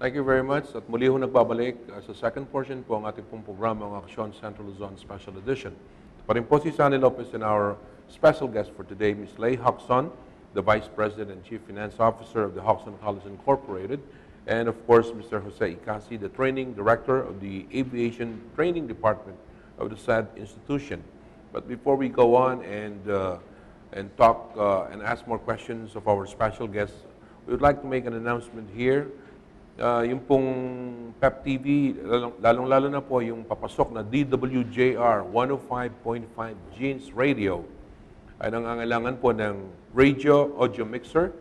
Thank you very much. At muli ho nagbabalik sa second portion po ang ating pong programa, ang Aksyon Central Luzon Special Edition. Ito pa rin po si Sunny Lopez and our special guest for today, Ms. Lay Jocson, the Vice President and Chief Finance Officer of the Jocson College Incorporated, and of course, Mr. Jose Icasi, the Training Director of the Aviation Training Department of the said institution. But before we go on and talk and ask more questions of our special guests, we would like to make an announcement here. Yung pong PEP TV, lalong-lalo na po yung papasok na DWJR 105.5 Genes Radio ay nangangailangan po ng radio audio mixer,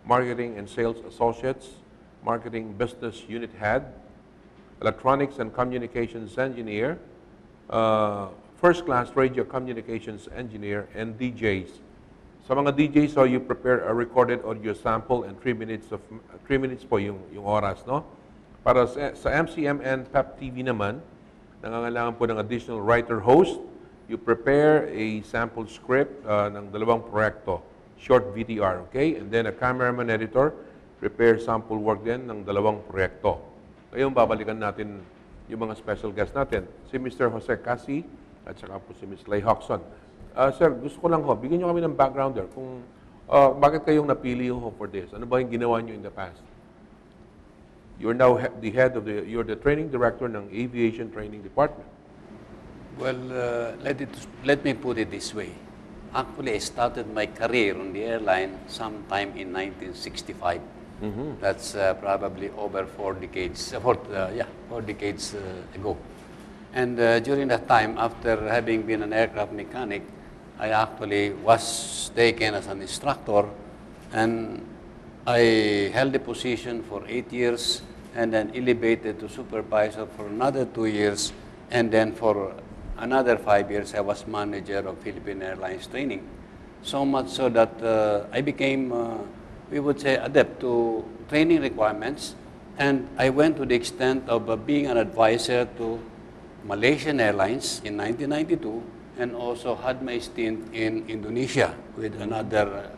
marketing and sales associates, marketing business unit head, electronics and communications engineer, first-class radio communications engineer, and DJs. Sa mga DJs, so you prepare a recorded audio sample and 3 minutes po yung oras, no? Para sa MCMN PEP TV naman, nangangailangan po ng additional writer-host. You prepare a sample script ng 2 proyekto, short VTR, okay? And then a cameraman editor, prepare sample work din ng 2 proyekto. Ngayon, babalikan natin yung mga special guest natin. Si Mr. Jose Icasi at saka po si Ms. Lay Jocson. Sir, gusto ko lang ho, bigyan nyo kami ng backgrounder kung bakit kayong napili ho for this. Ano ba yung ginawa nyo in the past? You're now the head of you're the training director ng Aviation Training Department. Well, let me put it this way. Actually, I started my career on the airline sometime in 1965. That's probably over 4 decades, 4 decades ago. And during that time, after having been an aircraft mechanic, I actually was taken as an instructor, and I held the position for 8 years, and then elevated to supervisor for another 2 years, and then for another 5 years, I was manager of Philippine Airlines training. So much so that I became, we would say, adept to training requirements, and I went to the extent of being an advisor to Malaysian Airlines in 1992, and also had my stint in Indonesia with another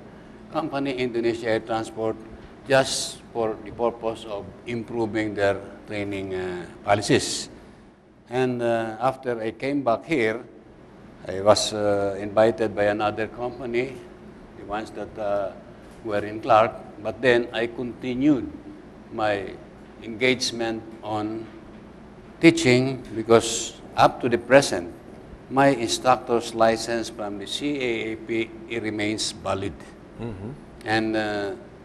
company, Indonesia Air Transport, just for the purpose of improving their training policies. And after I came back here, I was invited by another company, the ones that were in Clark, but then I continued my engagement on teaching because up to the present, my instructor's license from the CAAP, it remains valid. And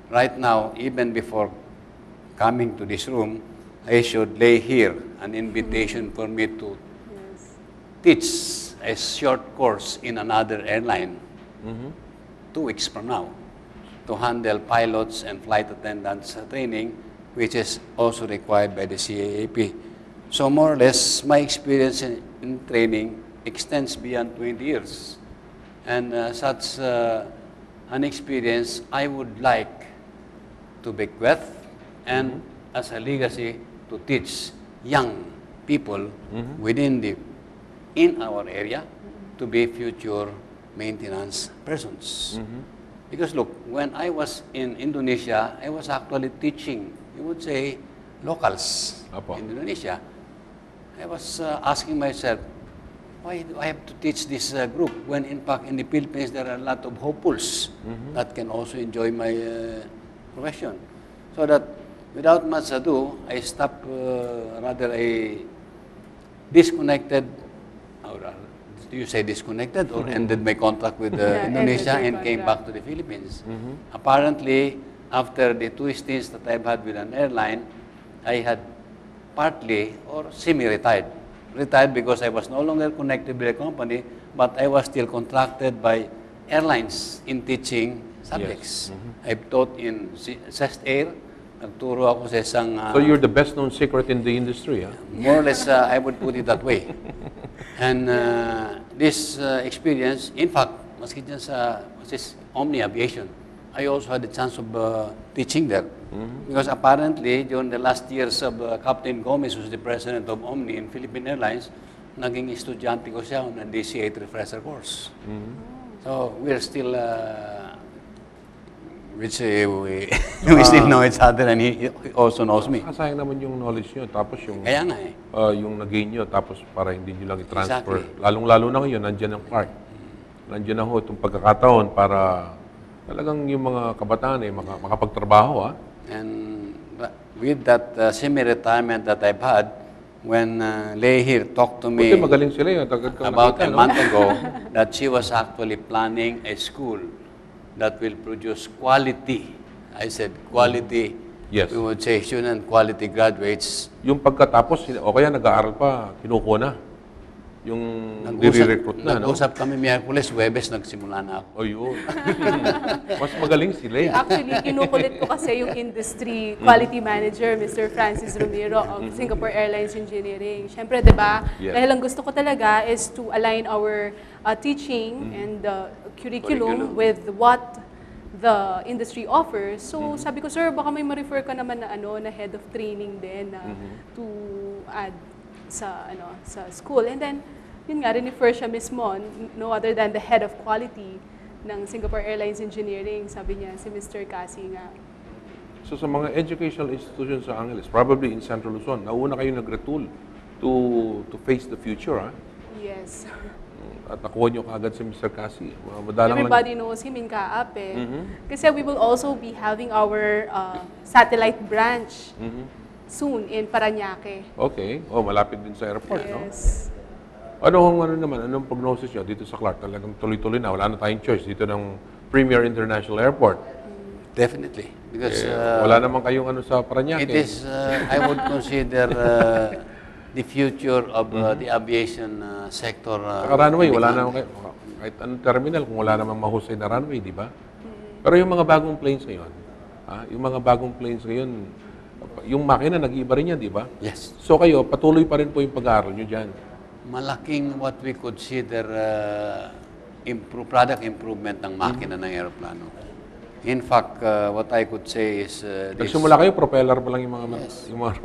right now, even before coming to this room, I should lay here an invitation for me to teach a short course in another airline 2 weeks from now to handle pilots and flight attendants training, which is also required by the CAAP. So more or less, my experience in training extends beyond 20 years. And such an experience I would like to bequeath and as a legacy to teach young people in our area to be future maintenance persons. Because look, when I was in Indonesia, I was actually teaching, you would say, locals in Indonesia. I was asking myself, why do I have to teach this group when in fact in the Philippines there are a lot of hopefuls that can also enjoy my profession? So that without much ado, I stopped, rather I disconnected, or do you say disconnected, or ended my contract with Indonesia and came back to the Philippines. Apparently, after the 2 stints that I've had with an airline, I had partly or semi-retired. Retired because I was no longer connected with the company, but I was still contracted by airlines in teaching subjects. I've taught in Cest Air. Nagturo ako sa isang... So you're the best-known secret in the industry, huh? More or less, I would put it that way. And this experience, in fact, maski dyan sa Omni Aviation, I also had the chance of teaching there. Because apparently, during the last years of Captain Gomez, who's the president of Omni in Philippine Airlines, naging estudyante ko siya on a DC-8 refresher course. So we're still which we still know each other and he also knows me. Sayang naman yung knowledge nyo, tapos yung, Kaya nga eh. yung nag-gain nyo, tapos para hindi nyo lang i-transfer. Exactly. Lalong-lalo na ngayon, nandiyan ang Clark. Nandiyan na ho itong pagkakataon para talagang yung mga kabataan eh, makapagtrabaho. And with that semi-retirement that I've had, when Lay here talked to me Buti magaling sila yun. Tagad kang about nakita, a no? month ago that she was actually planning a school that will produce quality. I said quality. Yes. We would say student quality graduates. Yung pagkatapos, o kaya nag-aaral pa, kinukuha na. Yung dire-recruit na, no? Nag-usap kami Miyerkules, Huwebes, nagsimula na ako. O yun. Mas magaling sila eh. Actually, kinukulit ko kasi yung industry quality manager, Mr. Francis Romero of Singapore Airlines Engineering. Siyempre, di ba? Yes. Dahil ang gusto ko talaga is to align our teaching and curriculum with what the industry offers. So, sabi ko, sir, baka may ma-refer ka naman na na head of training din na to add sa school. And then, yun nga, refer siya mismo, no other than the head of quality ng Singapore Airlines Engineering. Sabi niya, si Mr. Cassie nga. So sa mga educational institutions sa Angeles, probably in Central Luzon, nauna kayo nag-retool to face the future, ha? Yes. At nakuha nyo kaagad si Mr. Cassie. Madalang Everybody knows him in Kaap eh. Kasi we will also be having our satellite branch soon in Parañaque. Okay. Oh, malapit din sa airport, no? Yes. Anong prognosis nyo dito sa Clark? Talagang tuloy-tuloy na. Wala na tayong choice dito ng Premier International Airport. Definitely. Because Wala naman kayong sa Parañaque. it is, I would consider the future of the aviation sector. Saka runway, wala naman kayo. Kahit anong terminal, kung wala namang mahusay na runway, di ba? Pero yung mga bagong planes ngayon, yung makina, nag-iiba rin yan, di ba? Yes. So kayo, patuloy pa rin po yung pag-aaral nyo dyan. Malaking what we consider product improvement ng makina ng aeroplano. In fact, what I could say is this. Nagsimula kayo, propeller pa lang yung mga... Yung mga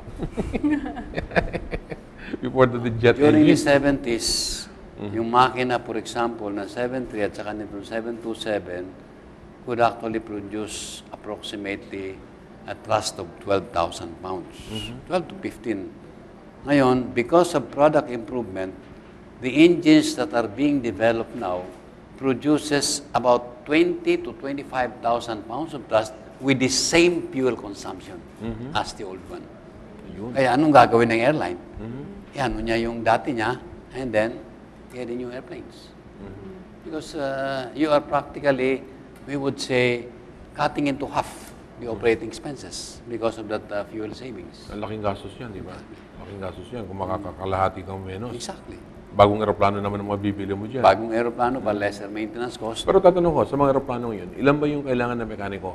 before the jet During the engine. 70s, yung makina, for example, na 73 at saka nitong 727 could actually produce approximately a thrust of 12,000 pounds, 12 to 15. Ngayon, because of product improvement, the engines that are being developed now produces about 20 to 25,000 pounds of thrust with the same fuel consumption as the old one. Yun. Kaya anong gagawin ng airline? Ano niya yung dati niya, and then get the new airplanes. Because you are practically, we would say, cutting into half the operating expenses because of that fuel savings. Ang laking gastos yan, di ba? Laking gastos yan kung makakakalahati kang menos. Exactly. Bagong aeroplano naman ang mabibili mo dyan. Bagong aeroplano pa, lesser maintenance cost. Pero tatanong ko, sa mga aeroplano ngayon, ilan ba yung kailangan na mekaniko?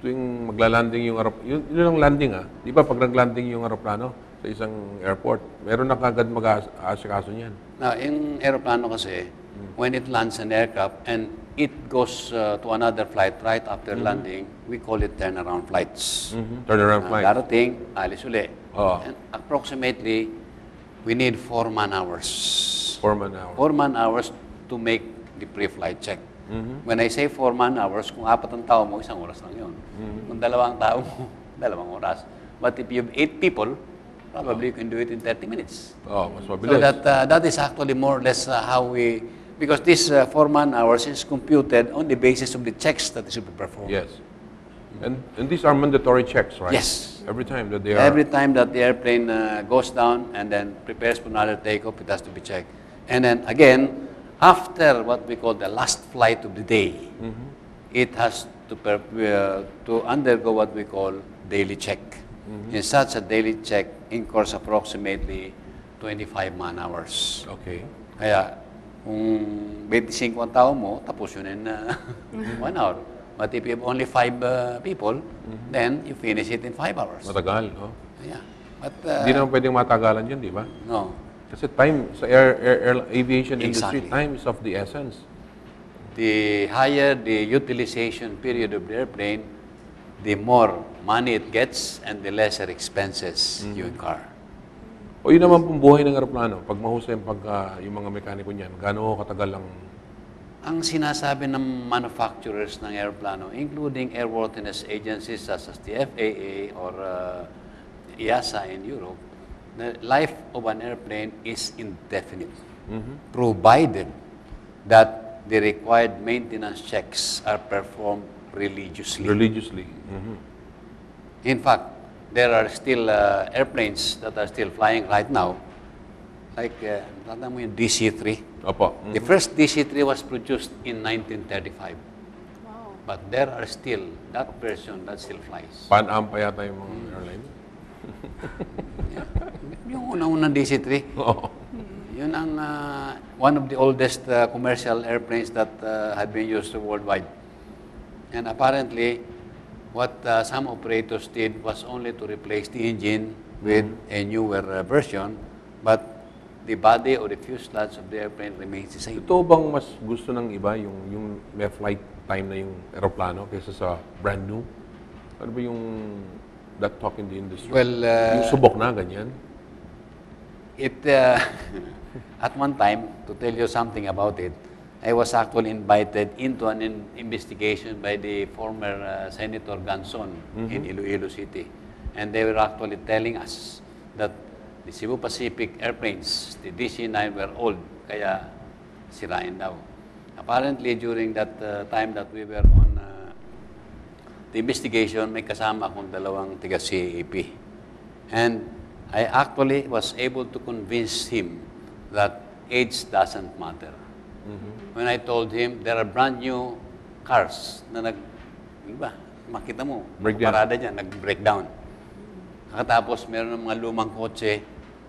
Tuwing magla-landing yung aeroplano, yun ang landing di ba pag nag-landing yung aeroplano sa isang airport, meron na kagad mag-aasikaso niyan. Now, yung aeroplano kasi, when it lands an aircraft and it goes to another flight right after landing, we call it turnaround flights. Turnaround flight. Darating, alis uli. Oo. And approximately, we need 4 man-hours. 4 man-hour. 4 man-hours to make the pre-flight check. When I say 4 man-hours, kung 4 ang tao mo, 1 oras lang yun. Kung 2 ang tao mo, 2 oras. But if you have 8 people, probably you can do it in 30 minutes. Oh, mas So mabilis. that is actually more or less how we, because this 4 man-hours is computed on the basis of the checks that should be performed. Yes. And these are mandatory checks, right? Yes. Every time that they are... Every time that the airplane goes down and then prepares for another takeoff, it has to be checked. And then again, after what we call the last flight of the day, it has to undergo what we call daily check. In such a daily check incurs approximately 25 man-hours. Okay. Kaya, kung 25 ang tao mo, tapos yun in 1 hour. But if you have only 5 people, then you finish it in 5 hours. Matagal, no? Yeah. But, Hindi naman pwedeng matagalan yun, di ba? no. Kasi time, sa aviation industry, Exactly. time is of the essence. The higher the utilization period of the airplane, the more money it gets and the lesser expenses you incur. O yun naman pong buhay ng aeroplano, pag mahusay yung mga mekaniko niyan, gaano katagal ang ang sinasabi ng manufacturers ng aeroplano, including airworthiness agencies such as the FAA or EASA in Europe, the life of an airplane is indefinite, provided that the required maintenance checks are performed religiously. Religiously. In fact, there are still airplanes that are still flying right now, like tanda mo yung DC-3. Opo. The first DC-3 was produced in 1935. Wow. But there are still, that version that still flies. Pan Am pa yata yung mga airline. Yung unang-unang DC-3, Oo. yun ang one of the oldest commercial airplanes that had been used worldwide. And apparently, what some operators did was only to replace the engine with a newer version, but the body or the fuselage of the airplane remains the same. Ito bang mas gusto ng iba yung may flight time na yung aeroplano kaysa sa brand new? Ano ba yung that talk in the industry? Well, yung subok na, ganyan? It at one time, to tell you something about it, I was actually invited into an investigation by the former Senator Ganson in Iloilo City. And they were actually telling us that the Cebu Pacific airplanes, the DC-9, were old, kaya sirain daw. Apparently, during that time that we were on the investigation, may kasama akong dalawang taga-CAAP. And I actually was able to convince him that age doesn't matter. When I told him, there are brand new cars na makita mo, parada dyan, nag-breakdown. Katapos, meron ng mga lumang kotse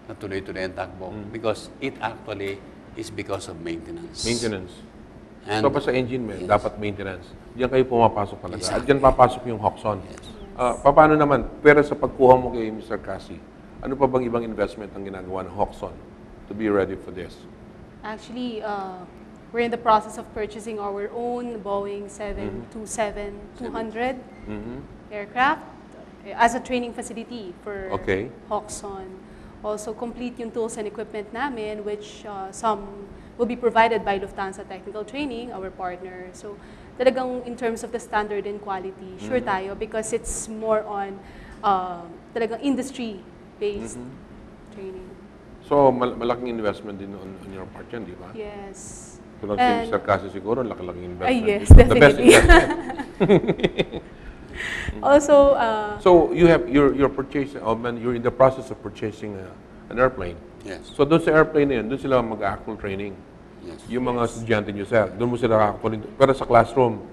na tuloy-tuloy ang takbo. Because it actually is because of maintenance. Maintenance. And so pa sa engine, dapat maintenance. Diyan kayo pumapasok talaga. Exactly. At diyan papasok yung Jocson. Paano naman, pero sa pagkuha mo kay Mr. Cassie, ano pa bang ibang investment ang ginagawa ng Jocson to be ready for this? Actually, we're in the process of purchasing our own Boeing 727-200 aircraft as a training facility for Jocson. Also, complete yung tools and equipment namin, which some will be provided by Lufthansa Technical Training, our partner. So, talagang in terms of the standard and quality, sure tayo because it's more on talagang industry-based training. So, malaking investment din on your part yan, di ba? Yes. Tulad si Mr. Cassie siguro, laki-laking investment. Yes, The best definitely. investment. Also, so you're purchasing, you're in the process of purchasing an airplane. yes, So doon sa airplane na yun, doon sila mag-actual training. yes. Yung mga estudyante nyo, sir, doon mo sila actual, pero sa classroom,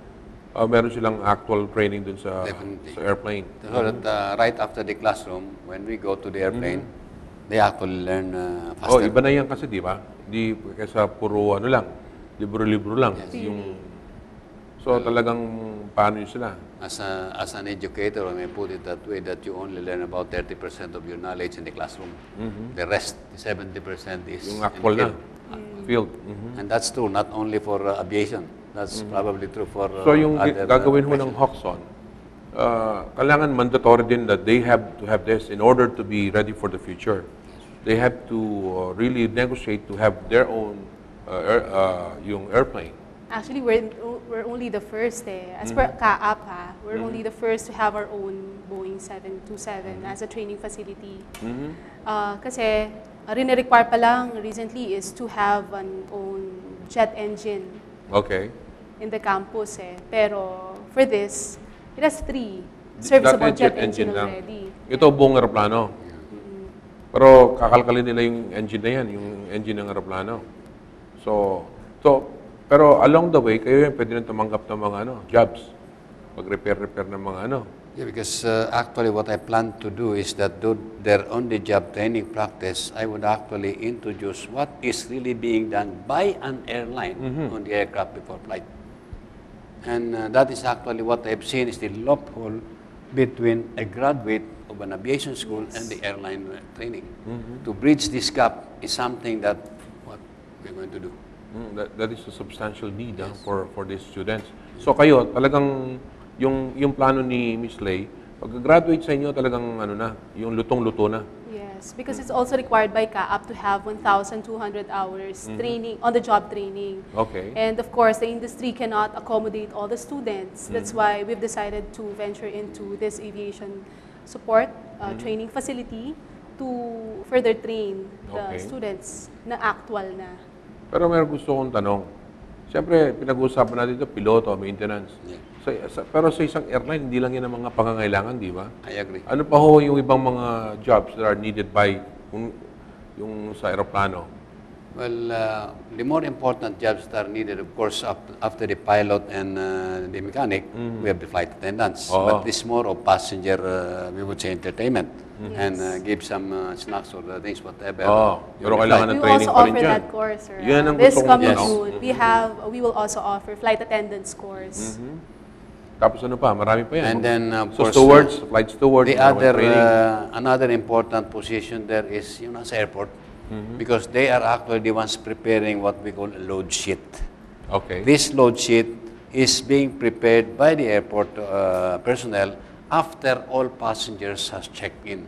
meron silang actual training doon sa Definitely. airplane. So that right after the classroom, when we go to the airplane, they actually learn Oh, faster. iba na yan kasi, di ba? Di kaysa puro ano lang, libro-libro lang. Yes. So talagang paano yun sila? As an educator, I may put it that way, that you only learn about 30% of your knowledge in the classroom. The rest, 70% is Yung in actual the na, field. field. And that's true, not only for aviation. That's probably true for So yung other gagawin mo ng professions. Jocson, kailangan mandatory din that they have to have this in order to be ready for the future. They have to really negotiate to have their own yung airplane. actually, we're only the first As per CAAP, we're only the first to have our own Boeing 727 as a training facility. Kasi, rin-require pa lang recently is to have an own jet engine Okay. in the campus. Pero for this, it has 3 serviceable Dati jet engine lang. already. Ito buong aeroplano. Pero kakalkalin nila yung engine na yan, yung engine ng aeroplano. So, pero along the way, kayo yung pwede rin tumanggap ng mga jobs. Pag-repair ng mga Yeah, because actually what I plan to do is that their on-the-job training practice, I would actually introduce what is really being done by an airline on the aircraft before flight. And that is actually what I've seen is the loophole between a graduate of an aviation school and the airline training. To bridge this gap is something that what we're going to do. That is a substantial need for these students. So kayo, talagang yung plano ni Miss Lay, pag-graduate sa inyo talagang yung lutong-luto na. Yes. Yes, because it's also required by CAAP to have 1,200 hours training, on-the-job training. Okay. And of course, the industry cannot accommodate all the students. That's why we've decided to venture into this aviation support training facility to further train the Okay. students na actual na. Pero meron gusto kong tanong. Siyempre, pinag-uusapan natin ito, piloto, maintenance. Yeah. Pero sa isang airline, hindi lang yan ang mga pangangailangan, di ba? I agree. Ano pa ho yung ibang mga jobs that are needed by yung sa aeroplano? Well, the more important jobs that are needed, of course, after the pilot and the mechanic, we have the flight attendants. Oo. But this more of passenger, we would say, entertainment. And Yes. give some snacks or things, whatever. Oo. Pero during the kailangan flight. ng We training also pa rin offer dyan. that course, sir. Yan ang This gusto kong coming tanong. June, we will also offer flight attendance course. Tapos ano pa? Marami pa yan. And then, of So course, stewards, flight stewards, The meron other, training. another important position there is yung nasa airport. Because they are actually the ones preparing what we call a load sheet. Okay. This load sheet is being prepared by the airport personnel after all passengers has checked in.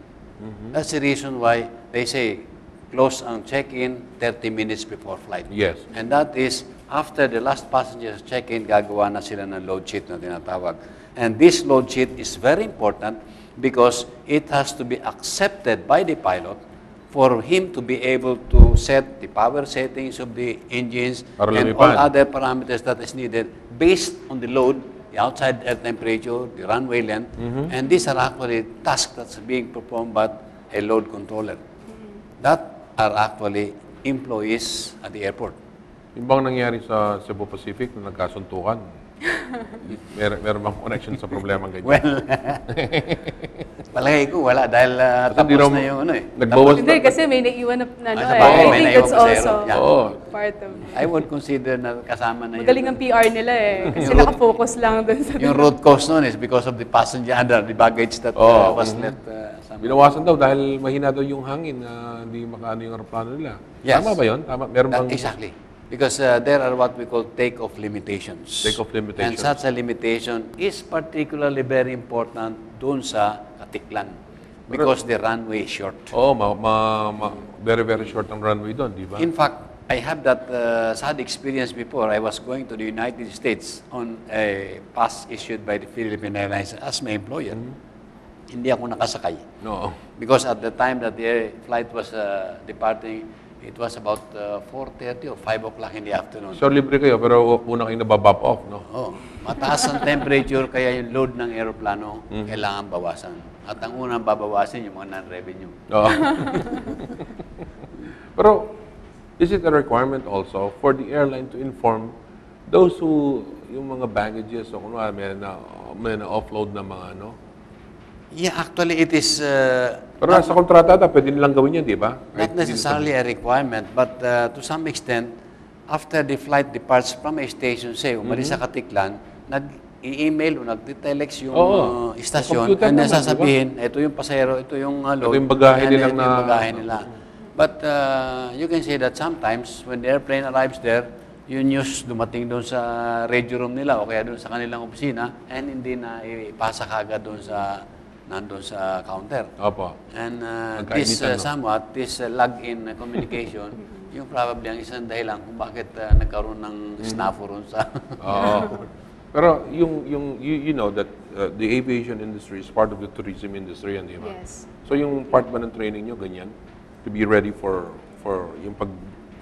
That's the reason why they say close ang check-in 30 minutes before flight. Yes. And that is after the last passengers check-in, gagawa na sila ng load sheet na tinatawag. And this load sheet is very important because it has to be accepted by the pilot for him to be able to set the power settings of the engines Para and all lumipad. other parameters that is needed based on the load, the outside air temperature, the runway length, and these are actually tasks that's being performed by a load controller. That are actually employees at the airport. Yung bang nangyari sa Cebu Pacific na nagkasuntukan? Meron bang connection sa problema ganyan? Well, palagay ko wala dahil tapos hindi na yung ano eh. nagbawas Hindi, kasi may naiwan na ano sa eh. bagay, I may think naiwan that's pa sa also aero. Yeah. Oo. part of I would consider na kasama na Magaling ang PR nila eh. Kasi Yung route- nakafocus lang dun sa... Yung root cause nun is because of the passenger, the baggage that was left. Binawasan daw dahil mahina daw yung hangin na hindi makaano yung aeroplano nila. Yes. Tama ba yun? Tama? Meron bang... Exactly. Because there are what we call take-off limitations. Take-off limitations. And such a limitation is particularly very important doon sa Katiklan. Because the runway is short. Oo, very, very short ang runway doon, di ba? In fact, I have that sad experience before. I was going to the United States on a pass issued by the Philippine Airlines as my employer. Hindi ako nakasakay. No. Because at the time that the flight was departing, it was about 4:30 or 5 o'clock in the afternoon. So, libre kayo, pero una kayo nababop off, no? Oh, mataas ang temperature, kaya yung load ng aeroplano kailangan bawasan. At ang unang babawasin yung mga non-revenue. Oo. Pero, is it a requirement also for the airline to inform those who, yung mga baggages, o kunwari may na-offload na mga ano? Yeah, actually it is Pero nasa kontrata ata, pwede nilang gawin yan, di ba? not necessarily a requirement, but to some extent, after the flight departs from a station, say, umalis sa Katiklan, nag-i-email o nag-telex yung Oo. istasyon, Sa computer and naman, sasabihin, ito yung pasahero, ito yung load, Ito yung bagahe and nilang ito yung na- bagahe nila. But you can say that sometimes, when the airplane arrives there, yung news dumating doon sa radio room nila o kaya doon sa kanilang opisina, and hindi na ipasa kagad doon sa nandun sa counter. Opo. And Magkainitan, this no? somewhat, this log-in communication, yung probably ang isang dahilan kung bakit nagkaroon ng snafu ron sa... Oo. Pero you know that the aviation industry is part of the tourism industry, yan, di ba? Yes. So yung part ba ng training nyo, ganyan? To be ready for yung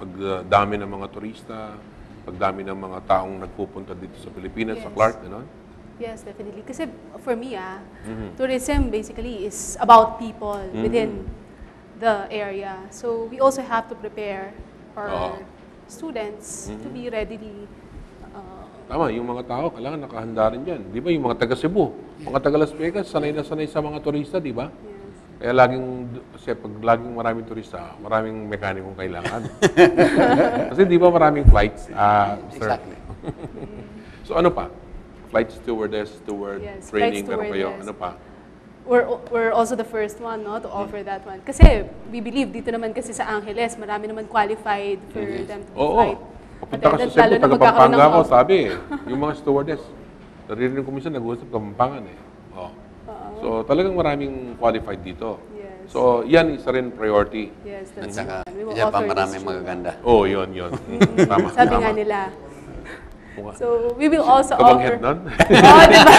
pagdami ng mga turista, pagdami ng mga taong nagpupunta dito sa Pilipinas, sa Yes. Clark, gano'n? Yes, definitely. Kasi for me, tourism basically is about people within the area. So we also have to prepare our students to be readily. Tama, yung mga tao, kailangan nakahanda rin dyan. Di ba, yung mga taga Cebu, mga taga Las Vegas, sanay na sanay sa mga turista, di ba? Yes. Kaya kasi pag laging maraming turista, maraming mekanikong kailangan. Kasi di ba maraming flights? Sir? Exactly. So ano pa? Flight stewardess, steward, Yes, training, flight meron kayo. stewardess. Ano pa? We're also the first one to offer that one. Kasi we believe dito naman kasi sa Angeles, marami naman qualified for them to Oo. flight. Papunta ka sa Attendant, Cebu, lalo na taga magkakaroon Pampanga ng ako, sabi yung mga stewardess. Naririnig ko minsan nag-uusap Kapampangan eh. Oh. So talagang maraming qualified dito. Yes. So, yan isa rin priority. Yes, At that's saka, one. We will isa pa offer maraming this to- magaganda. Oh, yun. Tama. Sabi tama. nga nila. Mukha. So, we will also Kabanghit offer... nun? Oh, diba?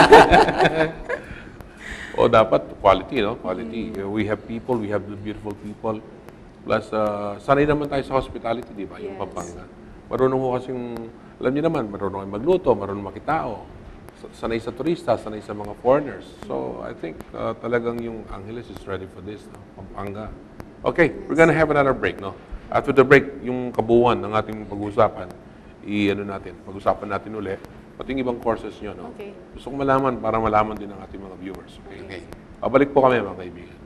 O dapat quality, no? Quality. We have people, we have the beautiful people. Plus, sanay naman tayo sa hospitality, di ba? Yung Yes. Pampanga. Marunong ko kasing, alam niyo naman, marunong kayo magluto, marunong makitao. Sanay sa turista, sanay sa mga foreigners. So, I think talagang yung Angeles is ready for this, no? Pampanga. Okay, we're gonna have another break, no? After the break, yung kabuuan ng ating pag-uusapan, pag-usapan natin uli, pati yung ibang courses nyo, no? Okay. Gusto ko malaman para malaman din ng ating mga viewers, okay? Okay. Pabalik po kami, mga kaibigan.